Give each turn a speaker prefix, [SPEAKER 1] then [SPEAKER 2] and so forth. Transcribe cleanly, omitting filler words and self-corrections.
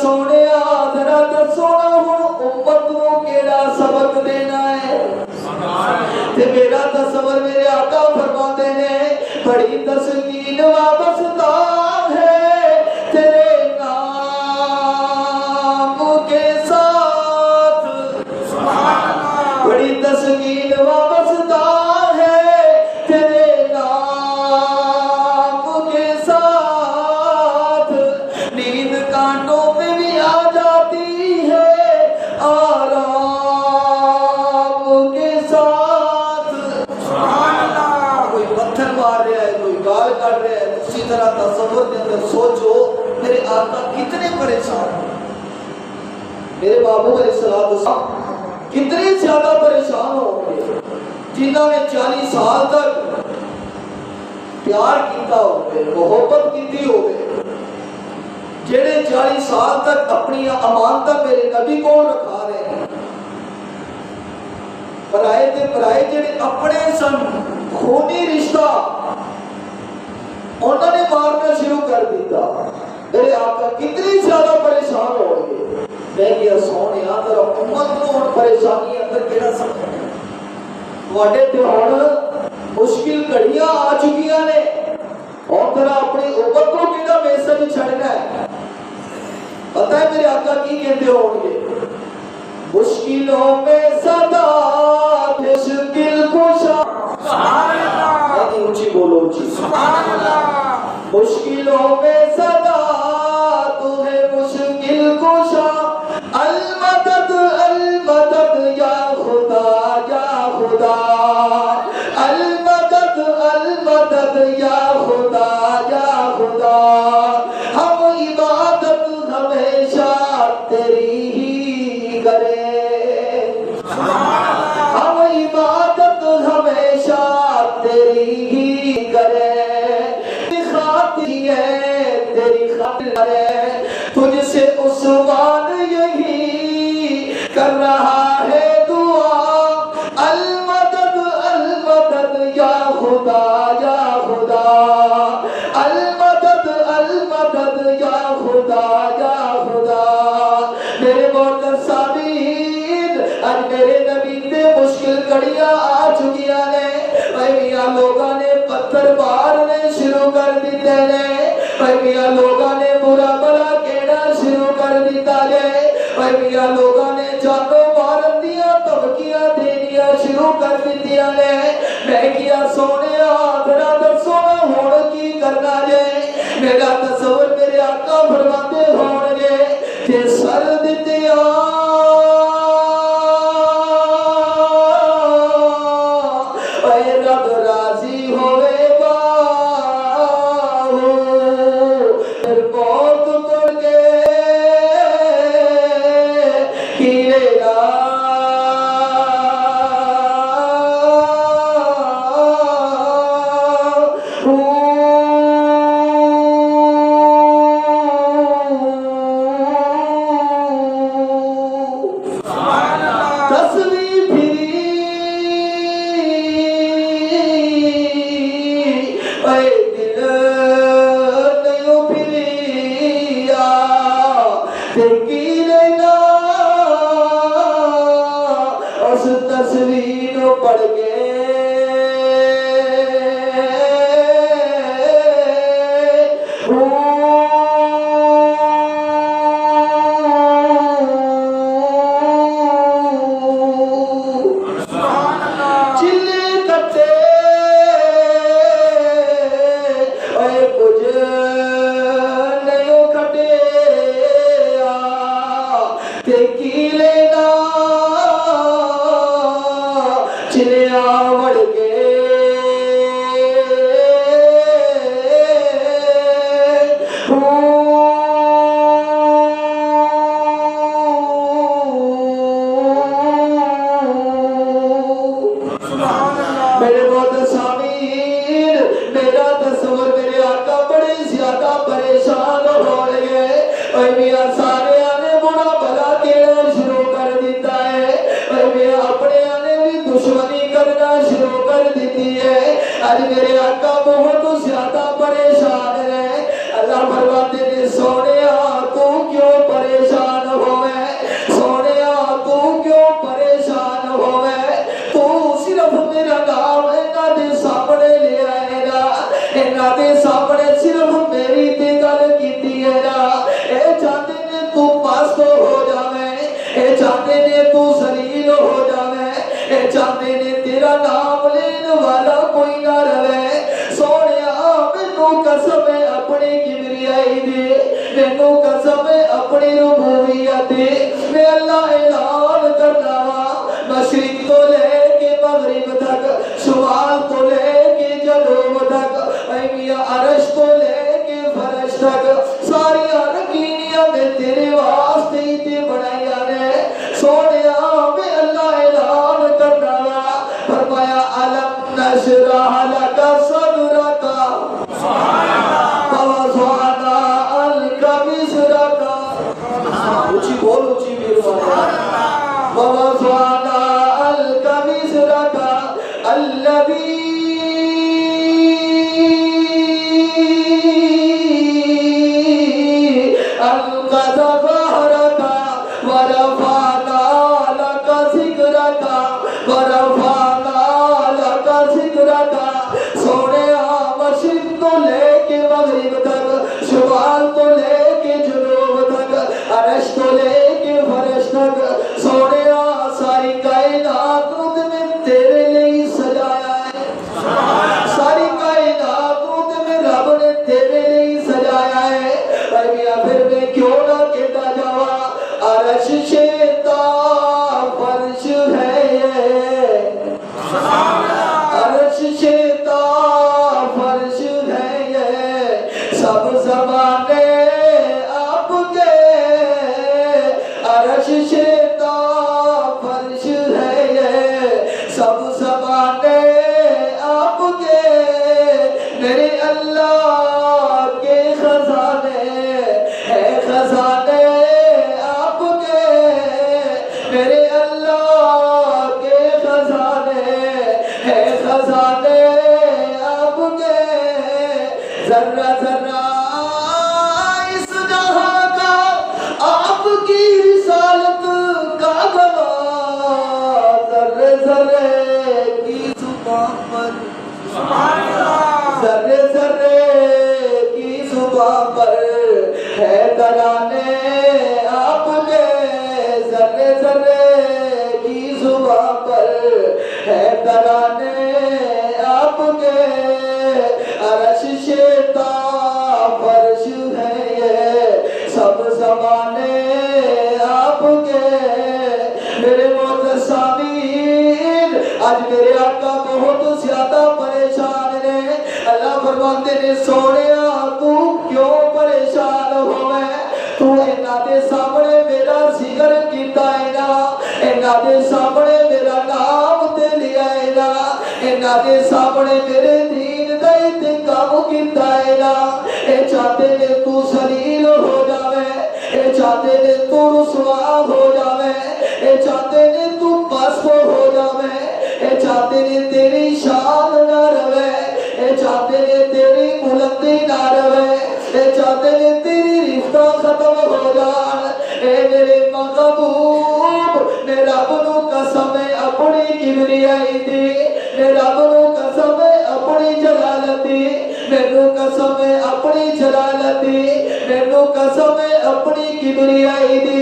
[SPEAKER 1] سونے ذرا دسو نا ہن امت نو کیڑا سبق دینا ہے؟ تے میرا تصور میرے آقا فرماتے نے بڑی تسکین وابستہ ہے تیرے نام کے ساتھ، بڑی تسکین وابستہ ہے تیرے نام کے ساتھ، نیند کانٹوں میں بھی آ جاتی ہے آرام کے ساتھ۔ کوئی پتھر مار رہا ہے، کوئی گال کر رہا ہے، اسی طرح تصور کے اندر سوچو میرے آقا کتنے پریشان ہیں، میرے بابو علیہ السلام کتنے زیادہ پریشان ہوں گے جنہوں نے 40 سال تک پیار کیتا ہوگے، محبت کیتی ہوگے، جڑے 40 سال تک اپنی امانتاں میرے نبی کو رکھا رہے ہیں، پرائے تے پرائے جڑے اپنے سن خونی رشتہ انہوں نے مارنا شروع کر دیتا، میرے آقا کتنی زیادہ پریشان ہو گئے۔ میں کیا سونے ذرا امت نو ہن پریشانی اندر کیڑا سمجھ تواڈے تے ہن مشکل گھڑیاں آ چکیاں نے، اور ذرا اپنی امت کو کیڑا میسج چھڑنا ہے؟ پتہ ہے میرے آقا کی کہتے ہوں گے؟ مشکلوں میں صدا مشکل کشا، سبحان اللہ، اونچی بولو اونچی، سبحان اللہ، مشکلوں میں صدا تو ہے مشکل کشا، المدد المدد یا خدا یا خدا، المدد المدد یا خدا یا خدا، ہم عبادت ہمیشہ تیری ہی کریں، ہم عبادت ہمیشہ تیری ہی کریں، خاطی ہے تیری خاطر ہے، تجھ سے عثمان یہی کر رہا ہے دعا، المدد المدد یا خدا یا خدا، المدد المدد یا خدا یا خدا۔ میرے محترم سامعین، آج میرے نبی تے مشکل گھڑیاں آ چکیاں نے، اے میاں لوگاں نے پتھر مارنے شروع کر دیتے نے، اے میاں لوگاں نے برا بلا کہنا شروع کر دیتا ہے، اے میاں لوگاں نے جانوں مارن دیاں دھمکیاں دینیاں شروع کر دیتیاں نے۔ میں کیا سونے ذرا دسو نا ہن کی کرنا جے؟ میرا تصور میرے آقا فرماتے ہون گے کہ سر دتیا اے رب راضی ہوئے باہو، پھر موت مڑ کے کیلے گا، تصویر پڑھ کے چلے کٹے اے کچھ نہیں کٹے تے کی لینا چلیا وڑ کے میرے بہت سامعین، میرا تصور میرے آقا بڑے زیادہ پریشان ہو گئے، اے میاں سارے آنے برا بلا کہنا شروع کر चाहते ने तू जलील हो जावे, ये चाहते ने तेरा नाम लेने वाला कोई ना रहे। सोनिया मैनू कसम है अपनी किबरियाई दे, मैनू कसम है अपनी रुबूबियत दे, मैं अल्लाह ऐलान करना वा मशरिक तो लेके मगरिब तक, शुमाल तो लेके जनूब तक, ऐ मियां अरश तो लेके फरश तक, सारी रकीनियां में तेरे वास्ते ही ते बनाइया ने। सोनिया मैं अल्लाह ऐलान करना वा, फरमाया अलम नशरह लका सदरका व वज़अना अन्का विज़रका, ऊंची बोल ऊंची बीरवाना, व वज़अना अन्का विज़रका अल्लज़ी अनक़ज़ ज़हरका व रफ़अना लका ज़िक्रका व रफ़अना लका ज़िक्रका। सोनिया मशरिक़ तो लेके मगरिब तक, शुमाल तो लेके जनूब तक, अरश तो लेके फरश तक, सोनिया सारी कायनात को तुमने तेरे लिए सजाया है, सारी कायनात को तुमने रब ने तेरे लिए सजाया है। भैया फिर मैं क्यों ना कहता जावा, अरश शेता फर्श है ये, अरश शेता फर्श है ये, सब ज़माने आपके, अरश शेता फर्श है ये, सब ज़माने आपके, मेरे अल्लाह के खजाने है, खजाने आपके, मेरे अल्लाह के खजाने है, खजाने आपके। जर्रा जर्रा इस जहां का आपकी रिसालत का गवाह, जर्रे जर्रे की जुबान पर, जर्रे जर्रे की जुबान पर है तराने आपके, जर्रे जर्रे की जुबान पर है तराने आपके। अरश शेता फर्श है ये, सब ज़माने आपके। मेरे मोहतरम आज मेरे आका बहुत ज्यादा परेशान ने। अल्लाह फरमाते ने सोनिया तू क्यों परेशान होवे, तू इन्हां दे सामने मेरा जिक्र कीता है ना, इन्हां दे सामने मेरा नाम ते लिया है ना, इन्हां दे सामने मेरे दीन दा ते काम कीता है ना। ए चाहते ने तू जलील हो जावे, ए चाहते ने तू रुसवा हो जावे, ए चाहते ने तू पस्त हो जावे, ए चाहते ने तेरी शान ना रवे, ए चाहते ने तेरी बुलंदी ना रवे, ए चाहते ने तेरी रिश्ता खत्म हो जान। ए मेरे महबूब ने रब नू कसम है अपनी किबरियाई दी, ने रब नू कसम है अपनी जलालत दी, मैनू कसम है अपनी जलालत दी, मैनू कसम है अपनी किबरियाई दी।